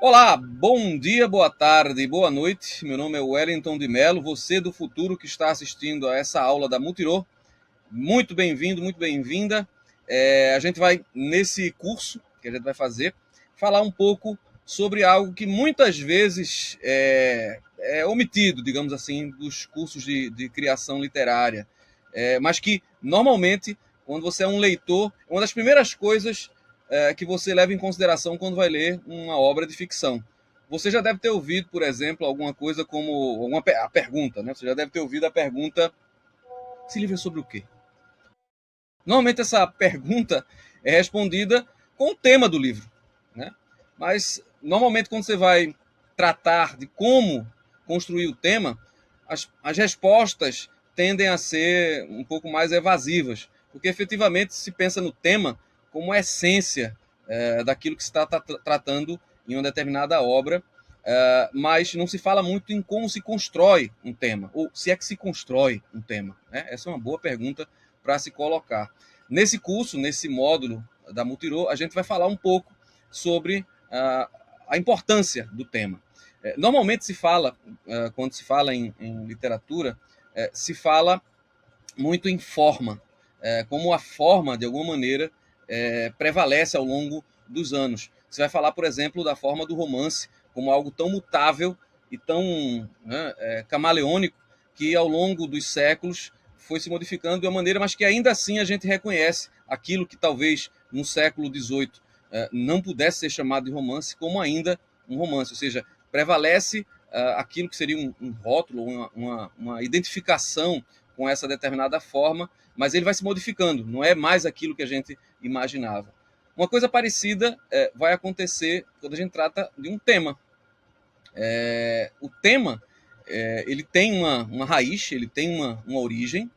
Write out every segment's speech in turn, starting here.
Olá, bom dia, boa tarde, boa noite. Meu nome é Wellington de Mello, você do futuro que está assistindo a essa aula da Mutirô. Muito bem-vindo, muito bem-vinda. A gente vai, nesse curso que a gente vai fazer, falar um pouco sobre algo que muitas vezes é omitido, digamos assim, dos cursos de criação literária. Mas que, normalmente, quando você é um leitor, é uma das primeiras coisas que você leva em consideração quando vai ler uma obra de ficção. Você já deve ter ouvido, por exemplo, alguma coisa como a pergunta, né? Você já deve ter ouvido a pergunta: esse livro é sobre o quê? Normalmente essa pergunta é respondida com o tema do livro, né? Mas normalmente quando você vai tratar de como construir o tema, as respostas tendem a ser um pouco mais evasivas, porque efetivamente se pensa no tema como essência daquilo que se está tratando em uma determinada obra, mas não se fala muito em como se constrói um tema, ou se é que se constrói um tema, né? Essa é uma boa pergunta para se colocar. Nesse curso, nesse módulo da Multirô, a gente vai falar um pouco sobre a importância do tema. Normalmente se fala, quando se fala em literatura, se fala muito em forma, como a forma, de alguma maneira, prevalece ao longo dos anos. Você vai falar, por exemplo, da forma do romance como algo tão mutável e tão camaleônico que ao longo dos séculos foi se modificando de uma maneira, mas que ainda assim a gente reconhece aquilo que talvez no século XVIII não pudesse ser chamado de romance, como ainda um romance, ou seja, prevalece aquilo que seria um rótulo, uma identificação com essa determinada forma, mas ele vai se modificando, não é mais aquilo que a gente imaginava. Uma coisa parecida vai acontecer quando a gente trata de um tema. O tema ele tem uma raiz, ele tem uma origem.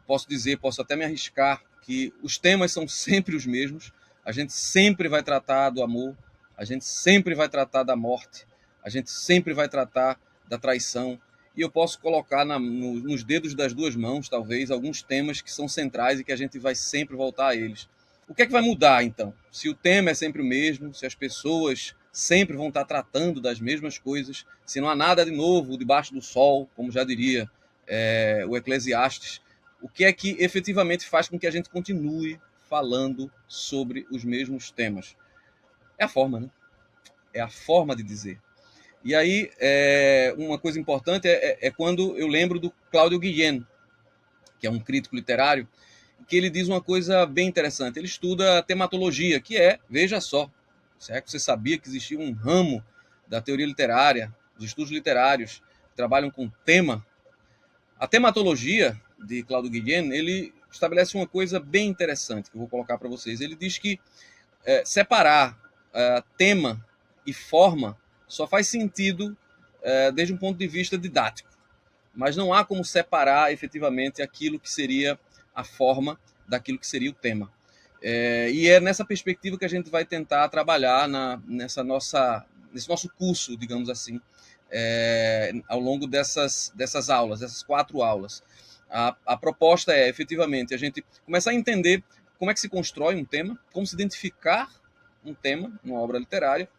Posso dizer, posso até me arriscar que os temas são sempre os mesmos. A gente sempre vai tratar do amor, a gente sempre vai tratar da morte, a gente sempre vai tratar da traição. E eu posso colocar nos dedos das duas mãos, talvez, alguns temas que são centrais e que a gente vai sempre voltar a eles. O que é que vai mudar, então? Se o tema é sempre o mesmo, se as pessoas sempre vão estar tratando das mesmas coisas, se não há nada de novo debaixo do sol, como já diria o Eclesiastes, o que é que efetivamente faz com que a gente continue falando sobre os mesmos temas? É a forma, né? É a forma de dizer. E aí, uma coisa importante é quando eu lembro do Cláudio Guillen, que é um crítico literário, que ele diz uma coisa bem interessante. Ele estuda tematologia, que veja só, será que você sabia que existia um ramo da teoria literária, dos estudos literários, que trabalham com tema? A tematologia de Claudio Guillen, ele estabelece uma coisa bem interessante que eu vou colocar para vocês. Ele diz que separar tema e forma só faz sentido desde um ponto de vista didático, mas não há como separar efetivamente aquilo que seria a forma daquilo que seria o tema. E é nessa perspectiva que a gente vai tentar trabalhar nesse nosso curso, digamos assim, ao longo dessas aulas, dessas 4 aulas. A proposta é, efetivamente, a gente começar a entender como é que se constrói um tema, como se identificar um tema numa obra literária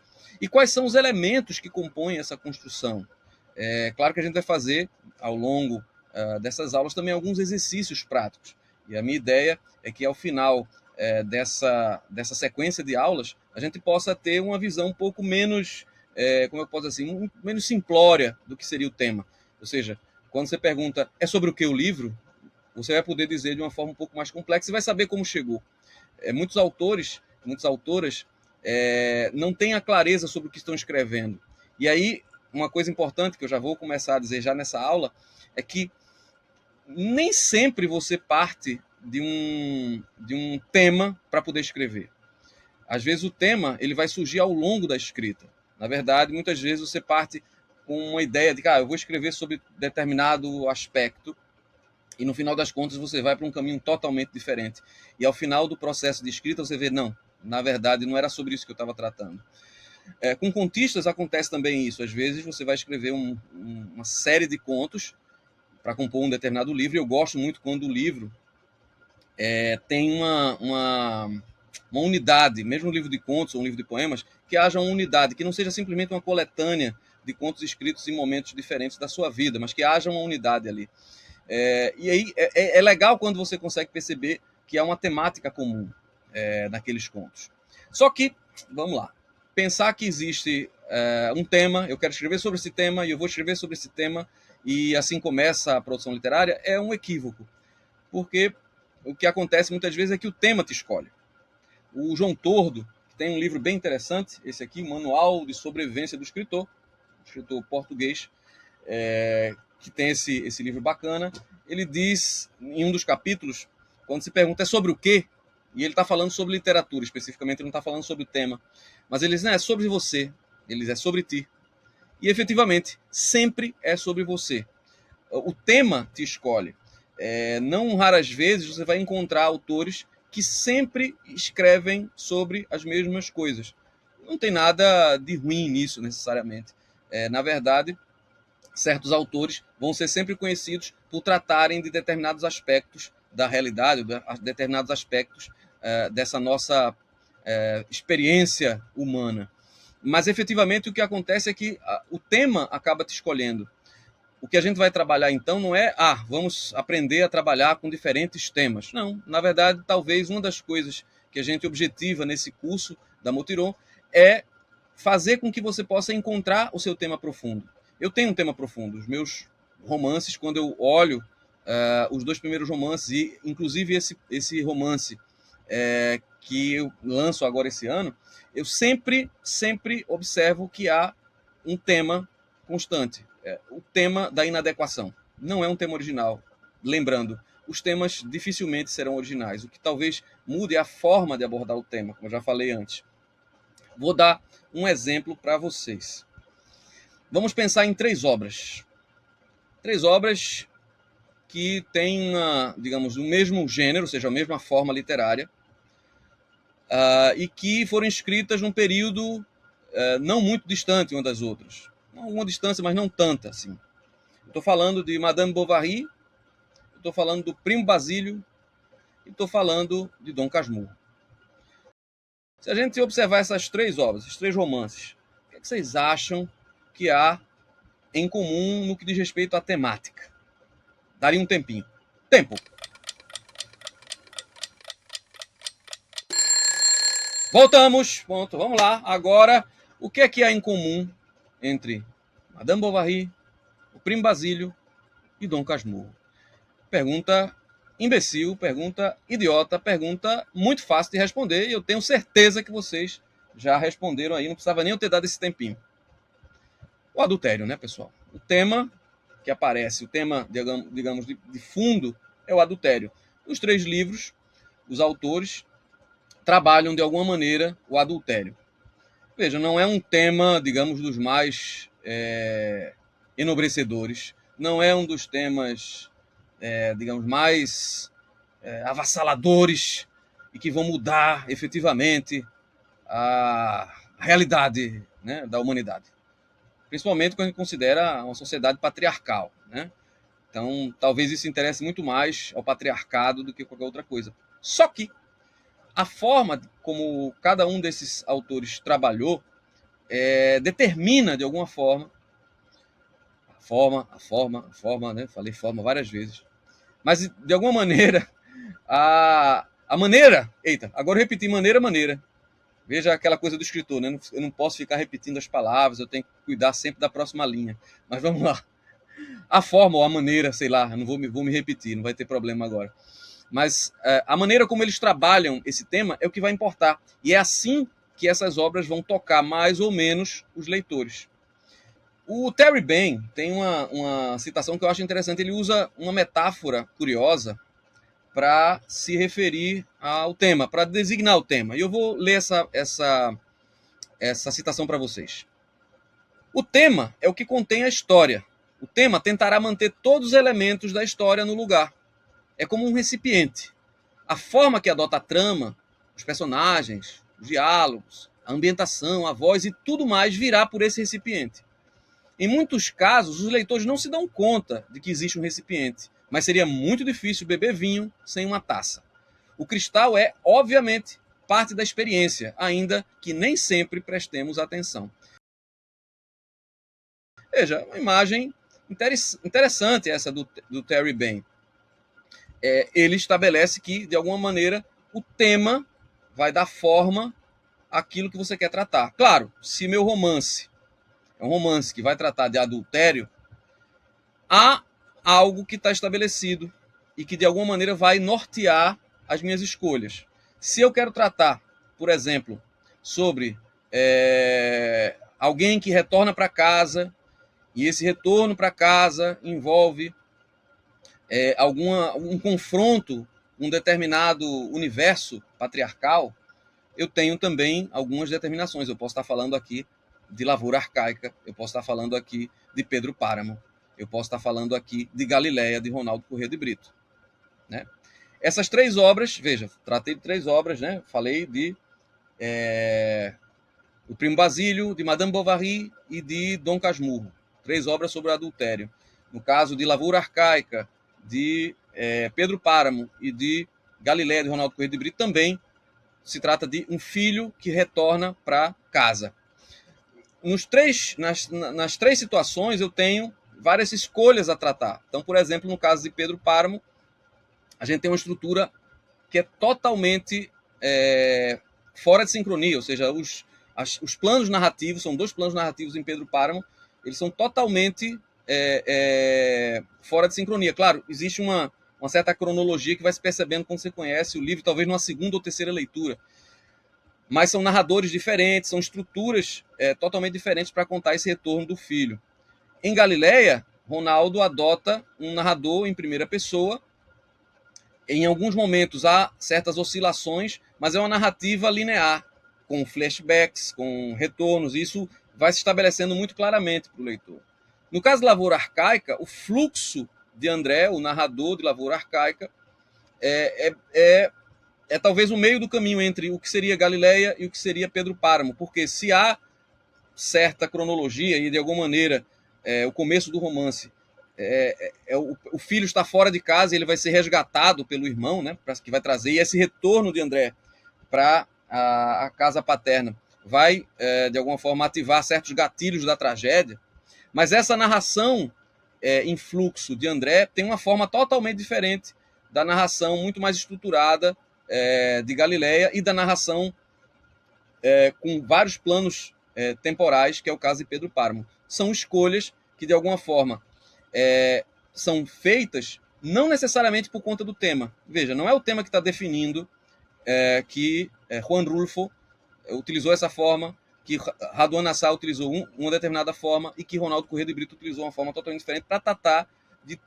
e quais são os elementos que compõem essa construção. Claro que a gente vai fazer, ao longo dessas aulas, também alguns exercícios práticos. E a minha ideia é que, ao final dessa sequência de aulas, a gente possa ter uma visão um pouco menos, como eu posso dizer assim, menos simplória do que seria o tema. Ou seja, quando você pergunta, é sobre o que o livro? Você vai poder dizer de uma forma um pouco mais complexa e vai saber como chegou. Muitos autores, muitas autoras não têm a clareza sobre o que estão escrevendo. E aí, uma coisa importante que eu já vou começar a dizer já nessa aula é que nem sempre você parte de um tema para poder escrever. Às vezes o tema ele vai surgir ao longo da escrita. Na verdade, muitas vezes você parte com uma ideia de que eu vou escrever sobre determinado aspecto e no final das contas você vai para um caminho totalmente diferente. E ao final do processo de escrita você vê, não, na verdade não era sobre isso que eu estava tratando. Com contistas acontece também isso. Às vezes você vai escrever uma série de contos para compor um determinado livro. E eu gosto muito quando o livro tem uma unidade, mesmo um livro de contos ou um livro de poemas, que haja uma unidade, que não seja simplesmente uma coletânea de contos escritos em momentos diferentes da sua vida, mas que haja uma unidade ali. E aí é legal quando você consegue perceber que há uma temática comum naqueles contos. Só que, vamos lá, pensar que existe um tema, eu quero escrever sobre esse tema e eu vou escrever sobre esse tema, e assim começa a produção literária, é um equívoco. Porque o que acontece muitas vezes é que o tema te escolhe. O João Tordo, que tem um livro bem interessante, esse aqui, Manual de Sobrevivência do Escritor português, que tem esse livro bacana, ele diz, em um dos capítulos, quando se pergunta é sobre o quê, e ele está falando sobre literatura especificamente, ele não está falando sobre o tema, mas ele diz, não, é sobre você, ele diz, é sobre ti. E efetivamente, sempre é sobre você. O tema te escolhe. Não raras vezes você vai encontrar autores que sempre escrevem sobre as mesmas coisas. Não tem nada de ruim nisso, necessariamente. Na verdade, certos autores vão ser sempre conhecidos por tratarem de determinados aspectos da realidade, de determinados aspectos dessa nossa experiência humana. Mas, efetivamente, o que acontece é que o tema acaba te escolhendo. O que a gente vai trabalhar, então, não é, vamos aprender a trabalhar com diferentes temas. Não, na verdade, talvez uma das coisas que a gente objetiva nesse curso da Motiron é fazer com que você possa encontrar o seu tema profundo. Eu tenho um tema profundo. Os meus romances, quando eu olho os 2 primeiros romances, e inclusive esse romance que eu lanço agora esse ano, eu sempre observo que há um tema constante. O tema da inadequação. Não é um tema original. Lembrando, os temas dificilmente serão originais. O que talvez mude é a forma de abordar o tema, como eu já falei antes. Vou dar um exemplo para vocês. Vamos pensar em 3 obras. 3 obras que têm, digamos, o mesmo gênero, ou seja, a mesma forma literária, e que foram escritas num período não muito distante uma das outras. Uma distância, mas não tanta assim. Estou falando de Madame Bovary, estou falando do Primo Basílio e estou falando de Dom Casmurro. Se a gente observar essas 3 obras, esses 3 romances, o que vocês acham que há em comum no que diz respeito à temática? Daria um tempinho. Tempo. Voltamos. Ponto. Vamos lá. Agora, o que é que há em comum entre Madame Bovary, o Primo Basílio e Dom Casmurro? Pergunta imbecil, pergunta idiota, pergunta muito fácil de responder, e eu tenho certeza que vocês já responderam aí, não precisava nem eu ter dado esse tempinho. O adultério, né, pessoal? O tema que aparece, o tema, digamos, de fundo, é o adultério. Nos 3 livros, os autores trabalham de alguma maneira o adultério. Veja, não é um tema, digamos, dos mais enobrecedores, não é um dos temas, digamos, mais avassaladores e que vão mudar efetivamente a realidade, né, da humanidade. Principalmente quando a gente considera uma sociedade patriarcal, né? Então, talvez isso interesse muito mais ao patriarcado do que qualquer outra coisa. Só que a forma como cada um desses autores trabalhou determina, de alguma forma, a forma, né? Falei forma várias vezes. Mas, de alguma maneira, a maneira... Eita, agora eu repeti maneira. Veja aquela coisa do escritor, né? Eu não posso ficar repetindo as palavras, eu tenho que cuidar sempre da próxima linha. Mas vamos lá. A forma ou a maneira, sei lá, eu não vou me repetir, não vai ter problema agora. Mas a maneira como eles trabalham esse tema é o que vai importar. E é assim que essas obras vão tocar mais ou menos os leitores. O Terry Bain tem uma citação que eu acho interessante. Ele usa uma metáfora curiosa para se referir ao tema, para designar o tema. E eu vou ler essa citação para vocês. O tema é o que contém a história. O tema tentará manter todos os elementos da história no lugar. É como um recipiente. A forma que adota a trama, os personagens, os diálogos, a ambientação, a voz e tudo mais virá por esse recipiente. Em muitos casos, os leitores não se dão conta de que existe um recipiente, mas seria muito difícil beber vinho sem uma taça. O cristal é, obviamente, parte da experiência, ainda que nem sempre prestemos atenção. Veja, uma imagem interessante essa do Terry Bain. Ele estabelece que, de alguma maneira, o tema vai dar forma àquilo que você quer tratar. Claro, se meu romance é um romance que vai tratar de adultério, há algo que está estabelecido e que, de alguma maneira, vai nortear as minhas escolhas. Se eu quero tratar, por exemplo, sobre alguém que retorna para casa, e esse retorno para casa envolve um confronto, um determinado universo patriarcal, eu tenho também algumas determinações. Eu posso estar falando aqui de Lavoura Arcaica, eu posso estar falando aqui de Pedro Páramo, eu posso estar falando aqui de Galileia, de Ronaldo Corrêa de Brito. Né? Essas 3 obras, veja, tratei de 3 obras, né? Falei de O Primo Basílio, de Madame Bovary e de Dom Casmurro. 3 obras sobre o adultério. No caso de Lavoura Arcaica, de Pedro Páramo e de Galileia, de Ronaldo Corrêa de Brito, também se trata de um filho que retorna para casa. Nas 3 situações, eu tenho várias escolhas a tratar. Então, por exemplo, no caso de Pedro Páramo, a gente tem uma estrutura que é totalmente fora de sincronia, ou seja, os planos narrativos, são 2 planos narrativos em Pedro Páramo, eles são totalmente fora de sincronia. Claro, existe uma certa cronologia que vai se percebendo quando você conhece o livro, talvez numa 2ª ou 3ª leitura. Mas são narradores diferentes, são estruturas totalmente diferentes para contar esse retorno do filho. Em Galileia, Ronaldo adota um narrador em primeira pessoa. Em alguns momentos há certas oscilações, mas é uma narrativa linear, com flashbacks, com retornos. Isso vai se estabelecendo muito claramente para o leitor. No caso de Lavoura Arcaica, o fluxo de André, o narrador de Lavoura Arcaica, é talvez o meio do caminho entre o que seria Galileia e o que seria Pedro Páramo, porque se há certa cronologia e, de alguma maneira, o começo do romance, o filho está fora de casa e ele vai ser resgatado pelo irmão, né, que vai trazer, e esse retorno de André para a casa paterna vai, de alguma forma, ativar certos gatilhos da tragédia, mas essa narração em fluxo de André tem uma forma totalmente diferente da narração muito mais estruturada de Galileia e da narração com vários planos temporais, que é o caso de Pedro Páramo. São escolhas que, de alguma forma, são feitas não necessariamente por conta do tema. Veja, não é o tema que está definindo que Juan Rulfo utilizou essa forma, que Raduan Nassau utilizou uma determinada forma e que Ronaldo Corrêa de Brito utilizou uma forma totalmente diferente para tratar de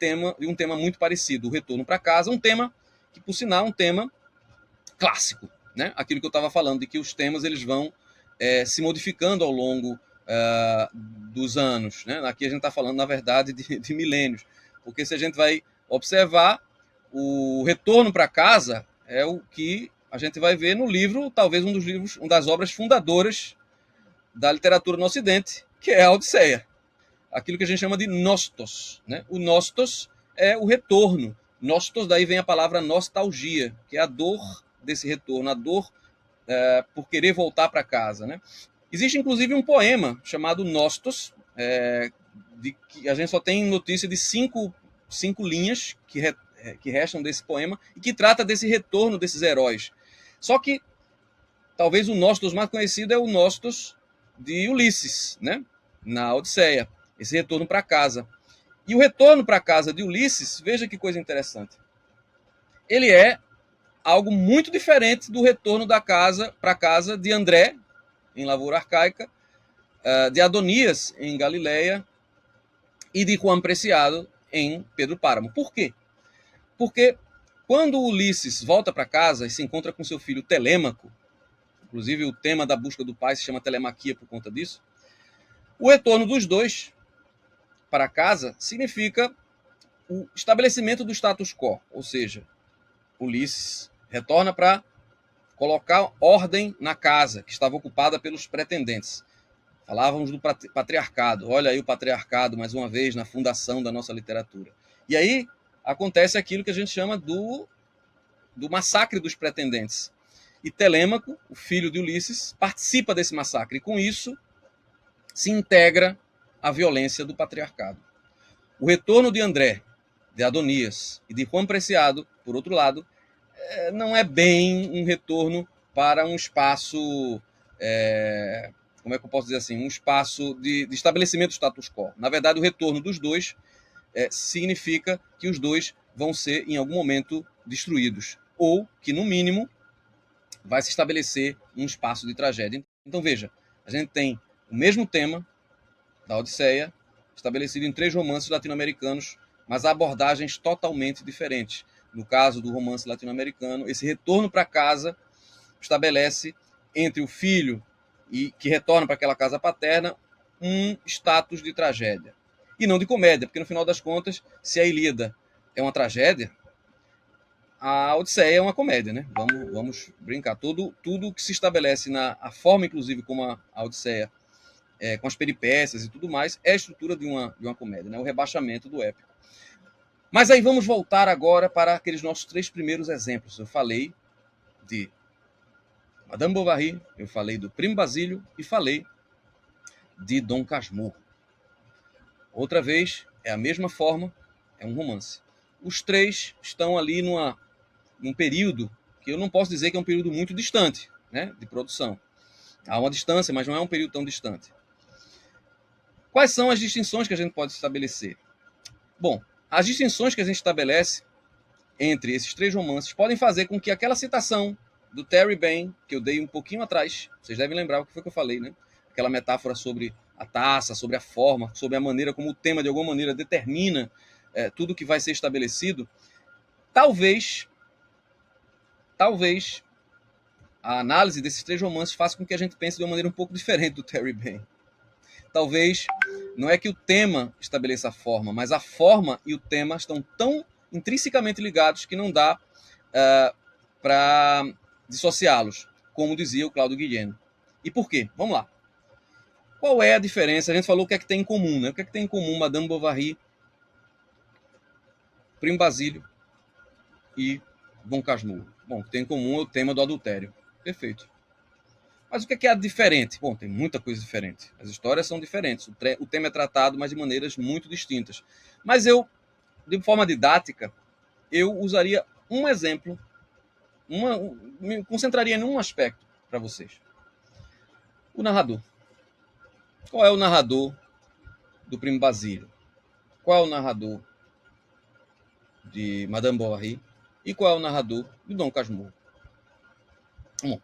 um tema muito parecido, o retorno para casa, um tema que, por sinal, é um tema clássico, né? Aquilo que eu estava falando, de que os temas eles vão se modificando ao longo dos anos. Né? Aqui a gente está falando, na verdade, de milênios, porque se a gente vai observar, o retorno para casa é o que a gente vai ver no livro, talvez uma das obras fundadoras da literatura no Ocidente, que é a Odisseia. Aquilo que a gente chama de nostos. Né? O nostos é o retorno. Nostos, daí vem a palavra nostalgia, que é a dor desse retorno, a dor por querer voltar para casa. Né? Existe, inclusive, um poema chamado Nostos, que a gente só tem notícia de cinco linhas que restam desse poema e que trata desse retorno desses heróis. Só que talvez o Nostos mais conhecido é o Nostos de Ulisses, né? Na Odisseia, esse retorno para casa. E o retorno para casa de Ulisses, veja que coisa interessante. Ele é algo muito diferente do retorno para casa de André, em Lavoura Arcaica, de Adonias, em Galileia, e de Juan Preciado, em Pedro Páramo. Por quê? Porque quando Ulisses volta para casa e se encontra com seu filho Telêmaco, inclusive o tema da busca do pai se chama telemaquia por conta disso, o retorno dos dois para casa significa o estabelecimento do status quo, ou seja, Ulisses retorna para colocar ordem na casa que estava ocupada pelos pretendentes. Falávamos do patriarcado. Olha aí o patriarcado, mais uma vez, na fundação da nossa literatura. E aí acontece aquilo que a gente chama do massacre dos pretendentes. E Telêmaco, o filho de Ulisses, participa desse massacre. E com isso se integra à violência do patriarcado. O retorno de André, de Adonias e de Juan Preciado, por outro lado, não é bem um retorno para um espaço, como é que eu posso dizer assim, um espaço de estabelecimento do status quo. Na verdade, o retorno dos dois significa que os dois vão ser, em algum momento, destruídos. Ou que, no mínimo, vai se estabelecer um espaço de tragédia. Então, veja, a gente tem o mesmo tema da Odisseia, estabelecido em 3 romances latino-americanos, mas abordagens totalmente diferentes. No caso do romance latino-americano, esse retorno para casa estabelece entre o filho e que retorna para aquela casa paterna um status de tragédia. E não de comédia, porque no final das contas, se a Ilíada é uma tragédia, a Odisseia é uma comédia, né? Vamos brincar. Tudo que se estabelece a forma, inclusive, como a Odisseia, com as peripécias e tudo mais, é a estrutura de uma comédia, né? O rebaixamento do épico. Mas aí vamos voltar agora para aqueles nossos 3 primeiros exemplos. Eu falei de Madame Bovary, eu falei do Primo Basílio e falei de Dom Casmurro. Outra vez, é a mesma forma, é um romance. Os 3 estão ali num período que eu não posso dizer que é um período muito distante, né, de produção. Há uma distância, mas não é um período tão distante. Quais são as distinções que a gente pode estabelecer? Bom, as distinções que a gente estabelece entre esses 3 romances podem fazer com que aquela citação do Terry Bain, que eu dei um pouquinho atrás, vocês devem lembrar o que foi que eu falei, né? Aquela metáfora sobre a taça, sobre a forma, sobre a maneira como o tema, de alguma maneira, determina tudo que vai ser estabelecido. Talvez a análise desses 3 romances faça com que a gente pense de uma maneira um pouco diferente do Terry Bain. Talvez não é que o tema estabeleça a forma, mas a forma e o tema estão tão intrinsecamente ligados que não dá para dissociá-los, como dizia o Cláudio Guilherme. E por quê? Vamos lá. Qual é a diferença? A gente falou o que é que tem em comum, né? O que é que tem em comum Madame Bovary, Primo Basílio e Dom Casmurro? Bom, o que tem em comum é o tema do adultério. Perfeito. Mas o que é diferente? Bom, tem muita coisa diferente. As histórias são diferentes. O tema é tratado, mas de maneiras muito distintas. Mas eu, de forma didática, eu usaria um exemplo, me concentraria em um aspecto para vocês. O narrador. Qual é o narrador do Primo Basílio? Qual é o narrador de Madame Bovary? E qual é o narrador de Dom Casmurro? Bom,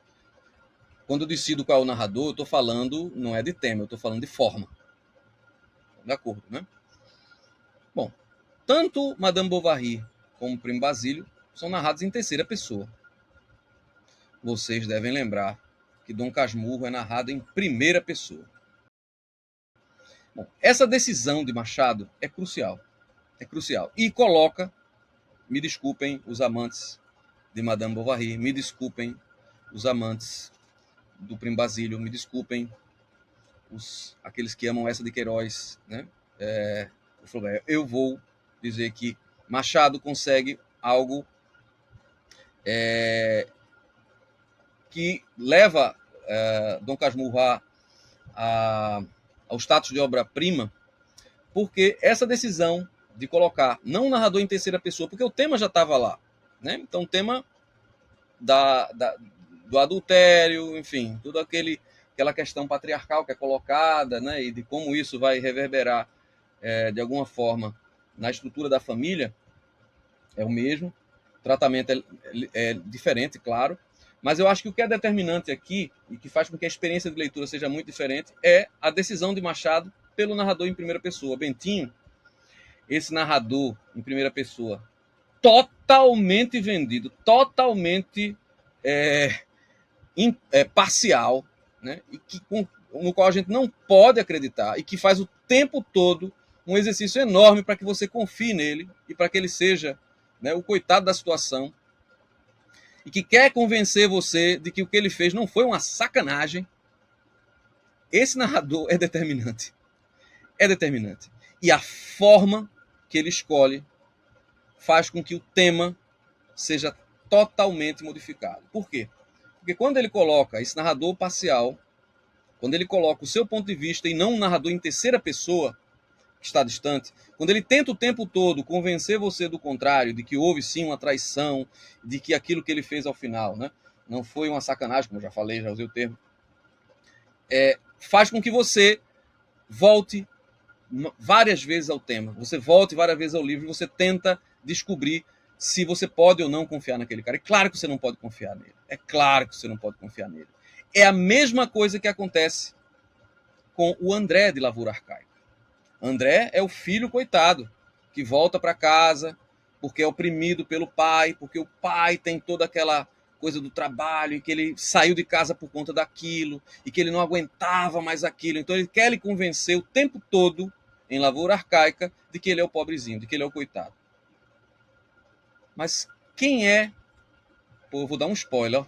quando eu decido qual é o narrador, eu estou falando, não é de tema, eu estou falando de forma. De acordo, né? Bom, tanto Madame Bovary como Primo Basílio são narrados em terceira pessoa. Vocês devem lembrar que Dom Casmurro é narrado em primeira pessoa. Bom, essa decisão de Machado é crucial. É crucial. E coloca, me desculpem os amantes de Madame Bovary, me desculpem os amantes do Primo Basílio, me desculpem aqueles que amam essa de Queiroz, né? Eu vou dizer que Machado consegue algo que leva Dom Casmurro ao status de obra-prima, porque essa decisão de colocar não o narrador em terceira pessoa, porque o tema já estava lá, né? Então o tema do adultério, enfim, toda aquela questão patriarcal que é colocada, né? E de como isso vai reverberar de alguma forma na estrutura da família, é o mesmo. O tratamento é diferente, claro, mas eu acho que o que é determinante aqui e que faz com que a experiência de leitura seja muito diferente é a decisão de Machado pelo narrador em primeira pessoa. Bentinho, esse narrador em primeira pessoa, totalmente vendido, totalmente parcial, né? E no qual a gente não pode acreditar e que faz o tempo todo um exercício enorme para que você confie nele e para que ele seja, né, o coitado da situação e que quer convencer você de que o que ele fez não foi uma sacanagem. Esse narrador é determinante. É determinante. E a forma que ele escolhe faz com que o tema seja totalmente modificado. Por quê? Porque quando ele coloca esse narrador parcial, quando ele coloca o seu ponto de vista e não um narrador em terceira pessoa, que está distante, quando ele tenta o tempo todo convencer você do contrário, de que houve sim uma traição, de que aquilo que ele fez ao final, né, não foi uma sacanagem, como eu já falei, já usei o termo, faz com que você volte várias vezes ao tema, você volte várias vezes ao livro e você tenta descobrir se você pode ou não confiar naquele cara. É claro que você não pode confiar nele. É claro que você não pode confiar nele. É a mesma coisa que acontece com o André de Lavoura Arcaica. André é o filho coitado, que volta para casa porque é oprimido pelo pai, porque o pai tem toda aquela coisa do trabalho, e que ele saiu de casa por conta daquilo, e que ele não aguentava mais aquilo. Então ele quer lhe convencer o tempo todo, em Lavoura Arcaica, de que ele é o pobrezinho, de que ele é o coitado. Mas quem é... Pô, eu vou dar um spoiler.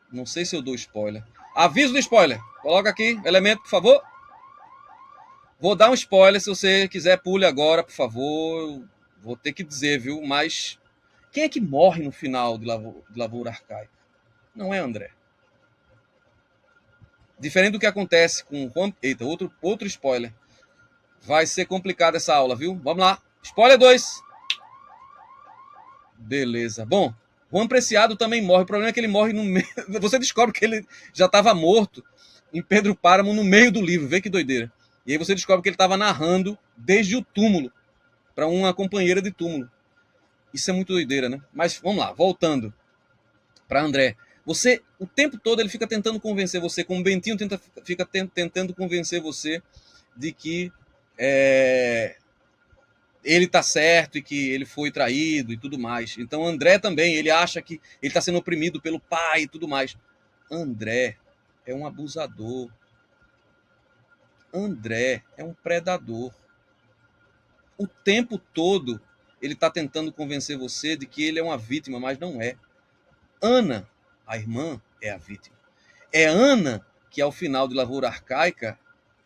Não sei se eu dou spoiler. Aviso do spoiler. Coloca aqui, elemento, por favor. Vou dar um spoiler, se você quiser pule agora, por favor. Vou ter que dizer, viu? Mas quem é que morre no final de Lavoura Arcaica? Não é André. Diferente do que acontece com Juan... Eita, outro spoiler. Vai ser complicado essa aula, viu? Vamos lá. Spoiler 2. Beleza. Bom, Juan Preciado também morre. O problema é que ele morre no meio... Você descobre que ele já estava morto em Pedro Páramo no meio do livro. Vê que doideira. E aí você descobre que ele estava narrando desde o túmulo para uma companheira de túmulo. Isso é muito doideira, né? Mas vamos lá, voltando para André. Você, o tempo todo, ele fica tentando convencer você, como o Bentinho fica tentando convencer você de que ele está certo e que ele foi traído e tudo mais. Então André também, ele acha que ele está sendo oprimido pelo pai e tudo mais. André é um abusador. André é um predador. O tempo todo ele está tentando convencer você de que ele é uma vítima, mas não é. Ana, a irmã, é a vítima. É Ana que, ao final de Lavoura Arcaica,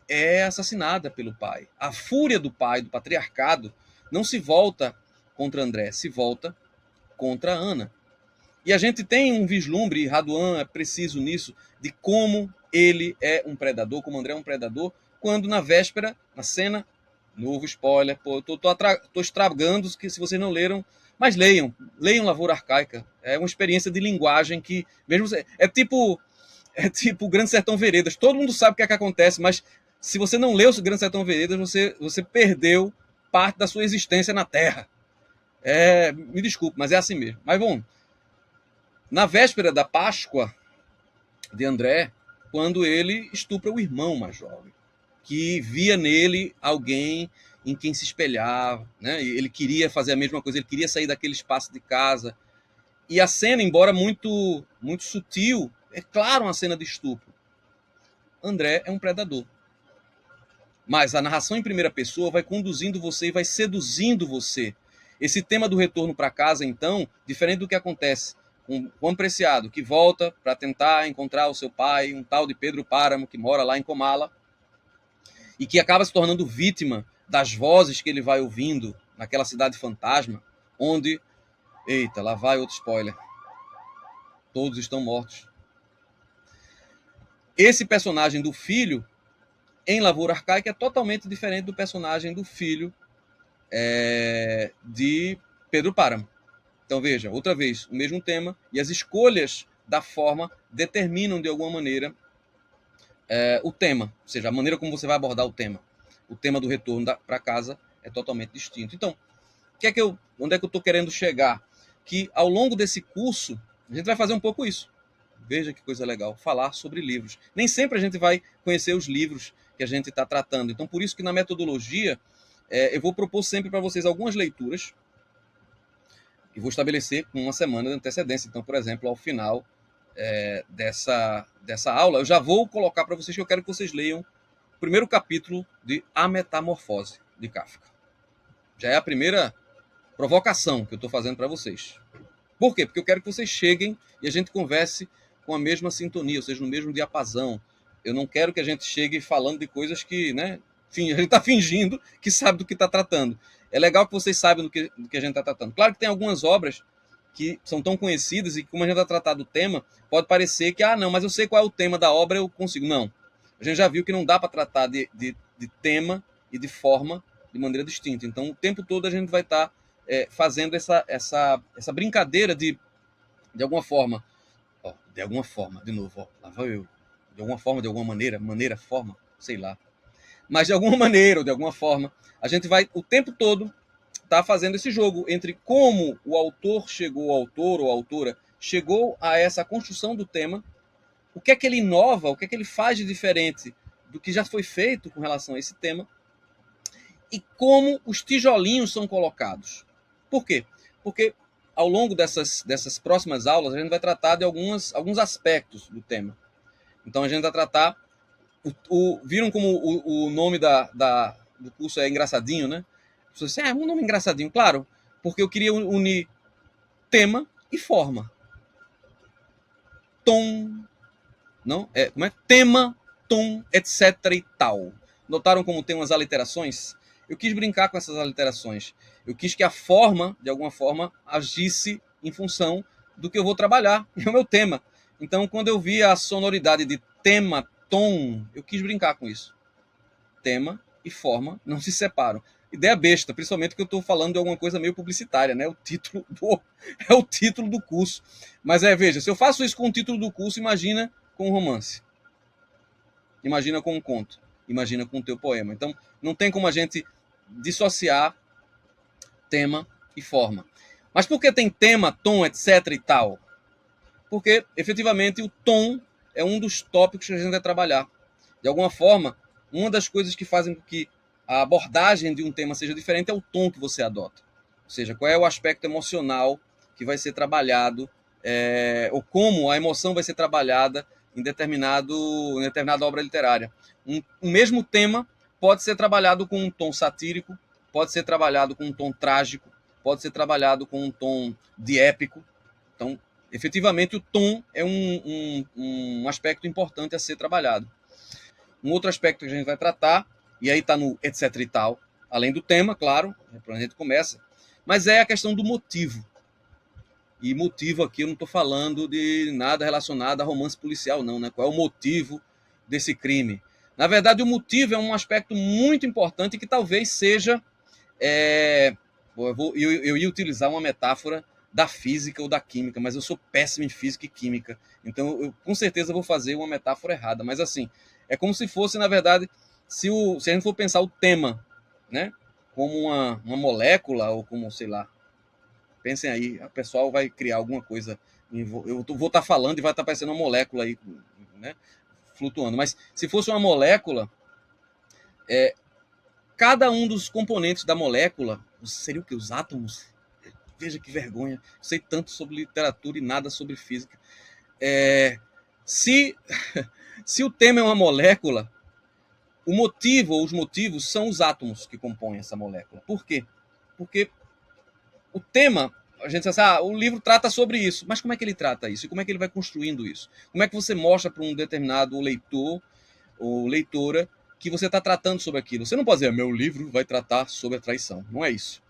é assassinada pelo pai. A fúria do pai, do patriarcado, não se volta contra André, se volta contra Ana. E a gente tem um vislumbre, e Raduan é preciso nisso, de como ele é um predador, como André é um predador, quando na véspera, na cena, novo spoiler, pô, tô estragando, que se vocês não leram, mas leiam Lavoura Arcaica. É uma experiência de linguagem que, mesmo é tipo Grande Sertão Veredas. Todo mundo sabe o que é que acontece, mas se você não leu o Grande Sertão Veredas, você perdeu parte da sua existência na Terra. Me desculpe, mas é assim mesmo. Mas bom, na véspera da Páscoa de André, quando ele estupra o irmão mais jovem, que via nele alguém em quem se espelhava, né? Ele queria fazer a mesma coisa, ele queria sair daquele espaço de casa. E a cena, embora muito, muito sutil, é claro uma cena de estupro. André é um predador. Mas a narração em primeira pessoa vai conduzindo você e vai seduzindo você. Esse tema do retorno para casa, então, diferente do que acontece com Juan Preciado, que volta para tentar encontrar o seu pai, um tal de Pedro Páramo, que mora lá em Comala, e que acaba se tornando vítima das vozes que ele vai ouvindo naquela cidade fantasma, onde... Eita, lá vai outro spoiler. Todos estão mortos. Esse personagem do filho, em Lavoura Arcaica, é totalmente diferente do personagem do filho de Pedro Páramo. Então veja, outra vez, o mesmo tema, e as escolhas da forma determinam de alguma maneira o tema, ou seja, a maneira como você vai abordar o tema. O tema do retorno para casa é totalmente distinto. Então, onde é que eu estou querendo chegar? Que ao longo desse curso, a gente vai fazer um pouco isso. Veja que coisa legal, falar sobre livros. Nem sempre a gente vai conhecer os livros que a gente está tratando. Então, por isso que na metodologia, eu vou propor sempre para vocês algumas leituras e vou estabelecer com uma semana de antecedência. Então, por exemplo, ao final dessa aula, eu já vou colocar para vocês que eu quero que vocês leiam o primeiro capítulo de A Metamorfose, de Kafka. Já é a primeira provocação que eu estou fazendo para vocês. Por quê? Porque eu quero que vocês cheguem e a gente converse com a mesma sintonia, ou seja, no mesmo diapasão. Eu não quero que a gente chegue falando de coisas que, né, enfim, a gente está fingindo que sabe do que está tratando. É legal que vocês saibam do que a gente está tratando. Claro que tem algumas obras que são tão conhecidas e que, como a gente vai tratar do tema, pode parecer que, não, mas eu sei qual é o tema da obra, eu consigo. Não. A gente já viu que não dá para tratar de tema e de forma de maneira distinta. Então, o tempo todo a gente vai estar fazendo essa brincadeira de alguma forma, de alguma forma, de novo, lá vai eu, de alguma forma, de alguma maneira, forma, sei lá. Mas de alguma maneira ou de alguma forma, a gente vai o tempo todo estar fazendo esse jogo entre como o autor ou a autora chegou a essa construção do tema, o que é que ele inova, o que é que ele faz de diferente do que já foi feito com relação a esse tema, e como os tijolinhos são colocados. Por quê? Porque ao longo dessas próximas aulas, a gente vai tratar de alguns aspectos do tema. Então, a gente vai tratar... viram como o nome do curso é engraçadinho, né? Você disse, um nome engraçadinho. Claro, porque eu queria unir tema e forma. Tom, não? Como é? Tema, tom, etc e tal. Notaram como tem umas aliterações? Eu quis brincar com essas aliterações. Eu quis que a forma, de alguma forma, agisse em função do que eu vou trabalhar, é o meu tema. Então, quando eu vi a sonoridade de tema, tom, eu quis brincar com isso. Tema e forma não se separam. Ideia besta, principalmente que eu estou falando de alguma coisa meio publicitária, né? É o título do curso. Mas veja, se eu faço isso com o título do curso, imagina com um romance. Imagina com um conto. Imagina com o teu poema. Então, não tem como a gente dissociar tema e forma. Mas por que tem tema, tom, etc e tal? Porque, efetivamente, o tom é um dos tópicos que a gente vai trabalhar. De alguma forma, uma das coisas que fazem com que a abordagem de um tema seja diferente é o tom que você adota. Ou seja, qual é o aspecto emocional que vai ser trabalhado, ou como a emoção vai ser trabalhada em determinada obra literária. Um mesmo tema pode ser trabalhado com um tom satírico, pode ser trabalhado com um tom trágico, pode ser trabalhado com um tom de épico. Então, efetivamente, o tom é um aspecto importante a ser trabalhado. Um outro aspecto que a gente vai tratar, e aí está no etc e tal, além do tema, claro, para a gente começa, mas é a questão do motivo. E motivo aqui eu não estou falando de nada relacionado a romance policial, não, né? Qual é o motivo desse crime? Na verdade, o motivo é um aspecto muito importante que talvez seja... eu ia utilizar uma metáfora da física ou da química, mas eu sou péssimo em física e química, então eu com certeza vou fazer uma metáfora errada, mas assim, é como se fosse, na verdade, se a gente for pensar o tema, né, como uma molécula, ou como, sei lá, pensem aí, o pessoal vai criar alguma coisa, eu vou estar falando e vai estar parecendo uma molécula aí, né, flutuando, mas se fosse uma molécula, cada um dos componentes da molécula, seria o que? Os átomos? Veja que vergonha, sei tanto sobre literatura e nada sobre física. Se o tema é uma molécula, o motivo ou os motivos são os átomos que compõem essa molécula. Por quê? Porque o tema, a gente diz assim, o livro trata sobre isso, mas como é que ele trata isso? E como é que ele vai construindo isso? Como é que você mostra para um determinado leitor ou leitora que você está tratando sobre aquilo? Você não pode dizer, meu livro vai tratar sobre a traição. Não é isso.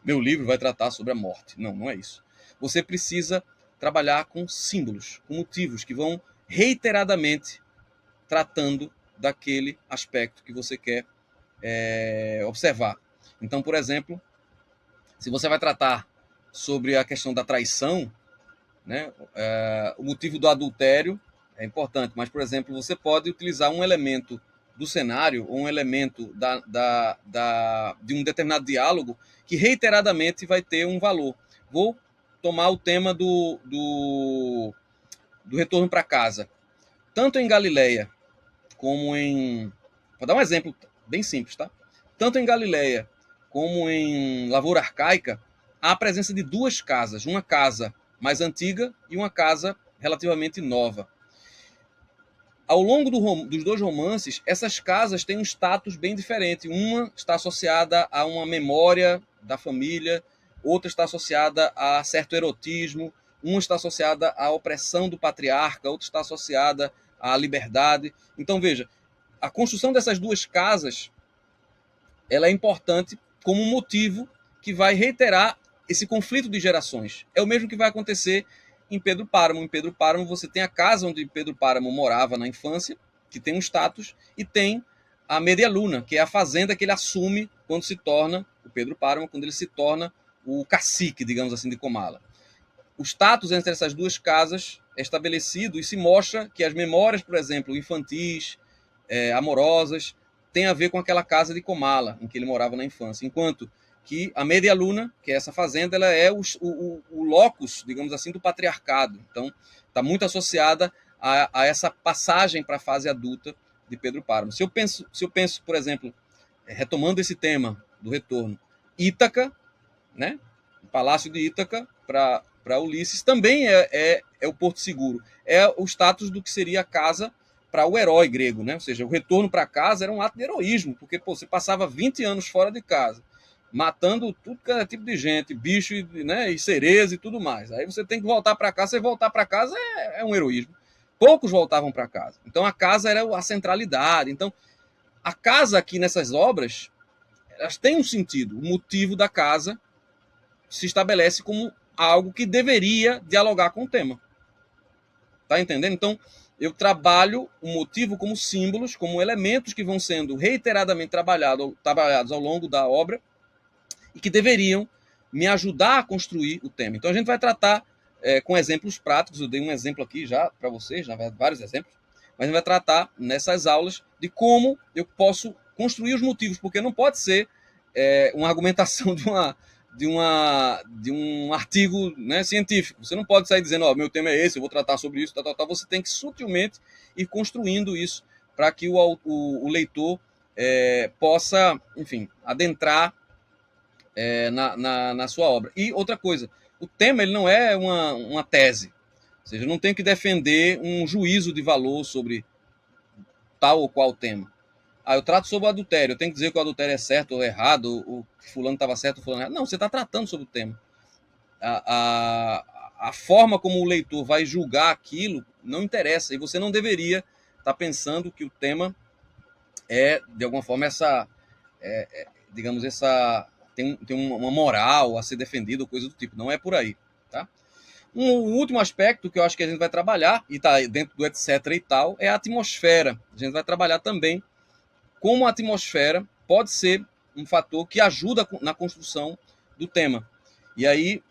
Meu livro vai tratar sobre a morte. Não, não é isso. Você precisa trabalhar com símbolos, com motivos que vão reiteradamente tratando daquele aspecto que você quer observar. Então, por exemplo, se você vai tratar sobre a questão da traição, né, o motivo do adultério é importante, mas, por exemplo, você pode utilizar um elemento do cenário ou um elemento de um determinado diálogo que reiteradamente vai ter um valor. Vou tomar o tema do retorno para casa. Tanto em Galileia como em... Vou dar um exemplo bem simples, tá? Tanto em Galileia como em Lavoura Arcaica, há a presença de duas casas. Uma casa mais antiga e uma casa relativamente nova. Ao longo dos dois romances, essas casas têm um status bem diferente. Uma está associada a uma memória da família, outra está associada a certo erotismo, uma está associada à opressão do patriarca, outra está associada à liberdade. Então, veja, a construção dessas duas casas ela é importante como um motivo que vai reiterar esse conflito de gerações. É o mesmo que vai acontecer em Pedro Páramo. Em Pedro Páramo você tem a casa onde Pedro Páramo morava na infância, que tem um status, e tem a Media Luna, que é a fazenda que ele assume quando se torna o Pedro Páramo, quando ele se torna o cacique, digamos assim, de Comala. O status entre essas duas casas é estabelecido e se mostra que as memórias, por exemplo, infantis, amorosas, têm a ver com aquela casa de Comala, em que ele morava na infância. Enquanto que a Media Luna, que é essa fazenda, ela é o locus, digamos assim, do patriarcado. Então, está muito associada a essa passagem para a fase adulta de Pedro Páramo. Se eu penso, por exemplo, retomando esse tema do retorno, Ítaca, né? O Palácio de Ítaca para Ulisses também é o Porto Seguro. É o status do que seria a casa para o herói grego, né? Ou seja, o retorno para casa era um ato de heroísmo, porque você passava 20 anos fora de casa, matando tudo que era tipo de gente, bicho, né, e cereza e tudo mais. Aí você tem que voltar para casa, você voltar para casa é um heroísmo. Poucos voltavam para casa. Então a casa era a centralidade. Então a casa aqui nessas obras, elas têm um sentido. O motivo da casa se estabelece como algo que deveria dialogar com o tema. Tá entendendo? Então, eu trabalho o motivo como símbolos, como elementos que vão sendo reiteradamente trabalhados ao longo da obra e que deveriam me ajudar a construir o tema. Então, a gente vai tratar com exemplos práticos. Eu dei um exemplo aqui já para vocês, na verdade, vários exemplos, mas a gente vai tratar nessas aulas de como eu posso construir os motivos, porque não pode ser uma argumentação de um artigo, né, científico. Você não pode sair dizendo, meu tema é esse, eu vou tratar sobre isso, tal. Você tem que sutilmente ir construindo isso para que o leitor possa, enfim, adentrar na sua obra. E outra coisa, o tema ele não é uma tese, ou seja, não tem que defender um juízo de valor sobre tal ou qual tema. Eu trato sobre o adultério, eu tenho que dizer que o adultério é certo ou errado, o fulano estava certo ou fulano errado. Não, você está tratando sobre o tema. A forma como o leitor vai julgar aquilo não interessa, e você não deveria estar pensando que o tema de alguma forma, digamos, tem uma moral a ser defendida ou coisa do tipo. Não é por aí, tá? Um último aspecto que eu acho que a gente vai trabalhar, e está dentro do etc e tal, é a atmosfera. A gente vai trabalhar também como a atmosfera pode ser um fator que ajuda na construção do tema. E aí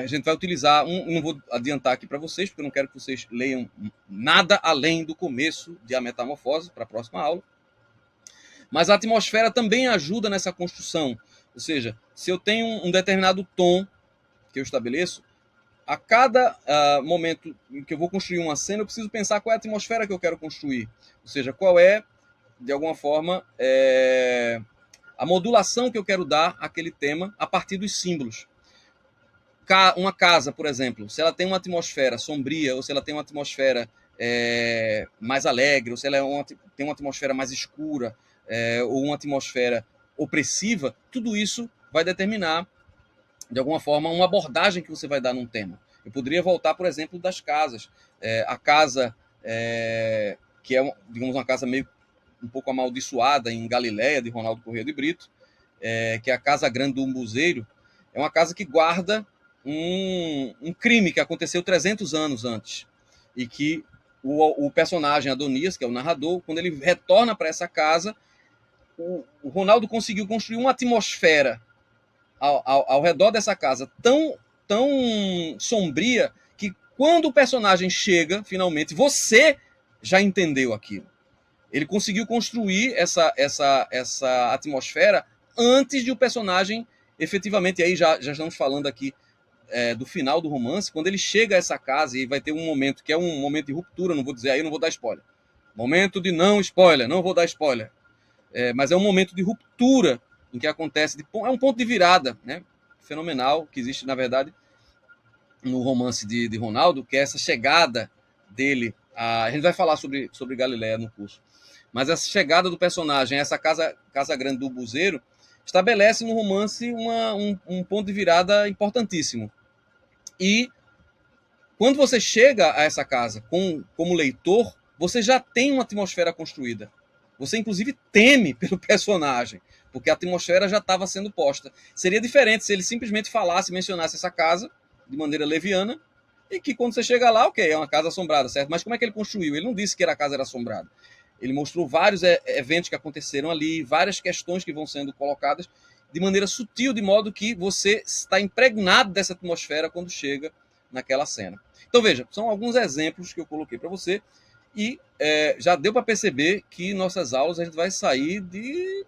a gente vai utilizar, não vou adiantar aqui para vocês, porque eu não quero que vocês leiam nada além do começo de A Metamorfose, para a próxima aula. Mas a atmosfera também ajuda nessa construção. Ou seja, se eu tenho um determinado tom que eu estabeleço, a cada momento em que eu vou construir uma cena, eu preciso pensar qual é a atmosfera que eu quero construir. Ou seja, qual é, de alguma forma, a modulação que eu quero dar àquele tema a partir dos símbolos. Uma casa, por exemplo, se ela tem uma atmosfera sombria, ou se ela tem uma atmosfera mais alegre, ou se ela tem uma atmosfera mais escura, ou uma atmosfera opressiva, tudo isso vai determinar, de alguma forma, uma abordagem que você vai dar num tema. Eu poderia voltar, por exemplo, das casas. A casa, que é, digamos, uma casa meio um pouco amaldiçoada em Galiléia, de Ronaldo Corrêa de Brito, que é a Casa Grande do Umbuzeiro, é uma casa que guarda um crime que aconteceu 300 anos antes, e que o personagem Adonias, que é o narrador, quando ele retorna para essa casa, o Ronaldo conseguiu construir uma atmosfera ao redor dessa casa tão sombria que quando o personagem chega, finalmente, você já entendeu aquilo. Ele conseguiu construir essa atmosfera antes de o personagem efetivamente, aí já estamos falando aqui do final do romance, quando ele chega a essa casa e vai ter um momento que é um momento de ruptura, não vou dizer aí, não vou dar spoiler. Momento de não spoiler, não vou dar spoiler. Mas é um momento de ruptura em que acontece, é um ponto de virada, né, fenomenal, que existe, na verdade, no romance de Ronaldo, que é essa chegada dele. A gente vai falar sobre Galiléia no curso. Mas essa chegada do personagem, essa casa grande do Buzeiro, estabelece no romance um ponto de virada importantíssimo. E quando você chega a essa casa como leitor, você já tem uma atmosfera construída. Você, inclusive, teme pelo personagem. porque a atmosfera já estava sendo posta. Seria diferente se ele simplesmente falasse, mencionasse essa casa de maneira leviana, e que quando você chega lá, ok, é uma casa assombrada, certo? Mas como é que ele construiu? Ele não disse que a casa era assombrada. Ele mostrou vários eventos que aconteceram ali, várias questões que vão sendo colocadas de maneira sutil, de modo que você está impregnado dessa atmosfera quando chega naquela cena. Então veja, são alguns exemplos que eu coloquei para você e já deu para perceber que nossas aulas a gente vai sair de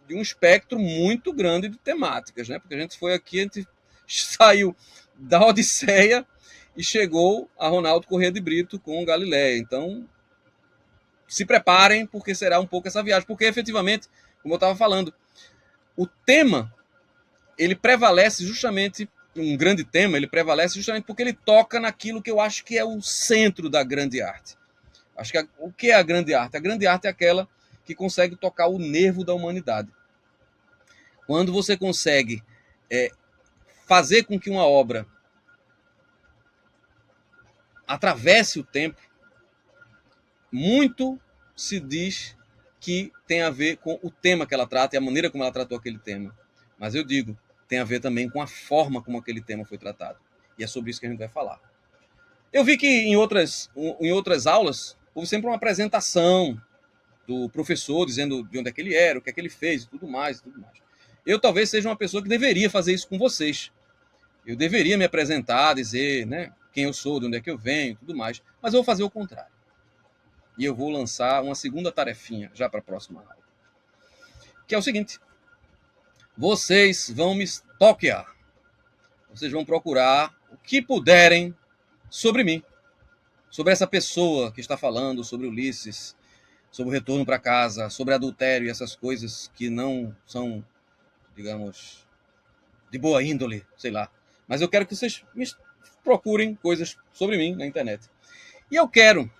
um espectro muito grande de temáticas, né? Porque a gente saiu da Odisseia e chegou a Ronaldo Corrêa de Brito com Galileia. Então, se preparem, porque será um pouco essa viagem. Porque, efetivamente, como eu estava falando, o tema, ele prevalece justamente, um grande tema, ele prevalece justamente porque ele toca naquilo que eu acho que é o centro da grande arte. Acho que o que é a grande arte? A grande arte é aquela que consegue tocar o nervo da humanidade. Quando você consegue fazer com que uma obra atravesse o tempo, muito se diz que tem a ver com o tema que ela trata e a maneira como ela tratou aquele tema. Mas eu digo, tem a ver também com a forma como aquele tema foi tratado. E é sobre isso que a gente vai falar. Eu vi que em outras aulas houve sempre uma apresentação do professor dizendo de onde é que ele era, o que é que ele fez e tudo mais, e tudo mais. Eu talvez seja uma pessoa que deveria fazer isso com vocês. Eu deveria me apresentar, dizer, né, quem eu sou, de onde é que eu venho, tudo mais. Mas eu vou fazer o contrário. E eu vou lançar uma segunda tarefinha já para a próxima aula. Que é o seguinte: vocês vão me stalkear. Vocês vão procurar o que puderem sobre mim, sobre essa pessoa que está falando, sobre Ulisses, sobre o retorno para casa, sobre adultério e essas coisas que não são, digamos, de boa índole, sei lá. Mas eu quero que vocês me procurem coisas sobre mim na internet. E eu quero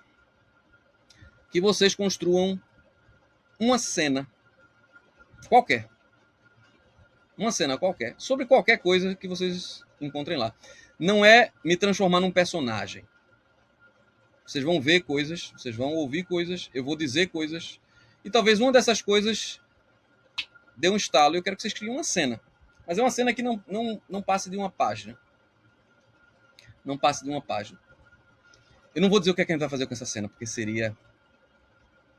que vocês construam uma cena qualquer. Uma cena qualquer, sobre qualquer coisa que vocês encontrem lá. Não é me transformar num personagem. Vocês vão ver coisas, vocês vão ouvir coisas, eu vou dizer coisas, e talvez uma dessas coisas dê um estalo. Eu quero que vocês criem uma cena. Mas é uma cena que não passe de uma página. Não passe de uma página. Eu não vou dizer o que é que a gente vai fazer com essa cena, porque seria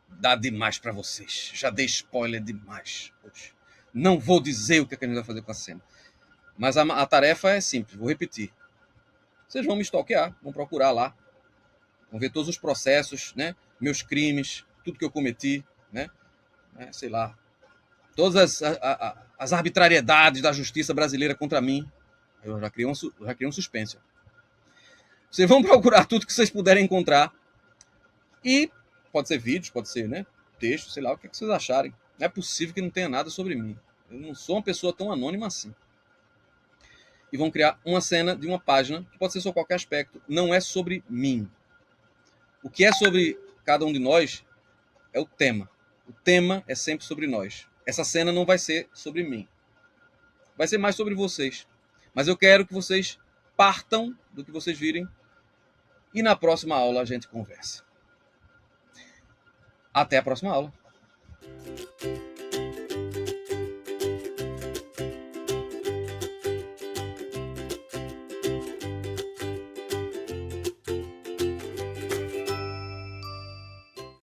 dar demais para vocês. Já dei spoiler demais hoje. Não vou dizer o que é que a gente vai fazer com a cena. Mas a tarefa é simples, vou repetir. Vocês vão me stalkear, vão procurar lá, vão ver todos os processos, né? Meus crimes, tudo que eu cometi, né? Sei lá, todas as arbitrariedades da justiça brasileira contra mim. Eu já criei um suspense. Vocês vão procurar tudo que vocês puderem encontrar e pode ser vídeos, pode ser, né, texto, sei lá, o que vocês acharem. Não é possível que não tenha nada sobre mim. Eu não sou uma pessoa tão anônima assim. E vão criar uma cena de uma página, que pode ser sobre qualquer aspecto, não é sobre mim. O que é sobre cada um de nós é o tema. O tema é sempre sobre nós. Essa cena não vai ser sobre mim. Vai ser mais sobre vocês. Mas eu quero que vocês partam do que vocês virem e na próxima aula a gente conversa. Até a próxima aula.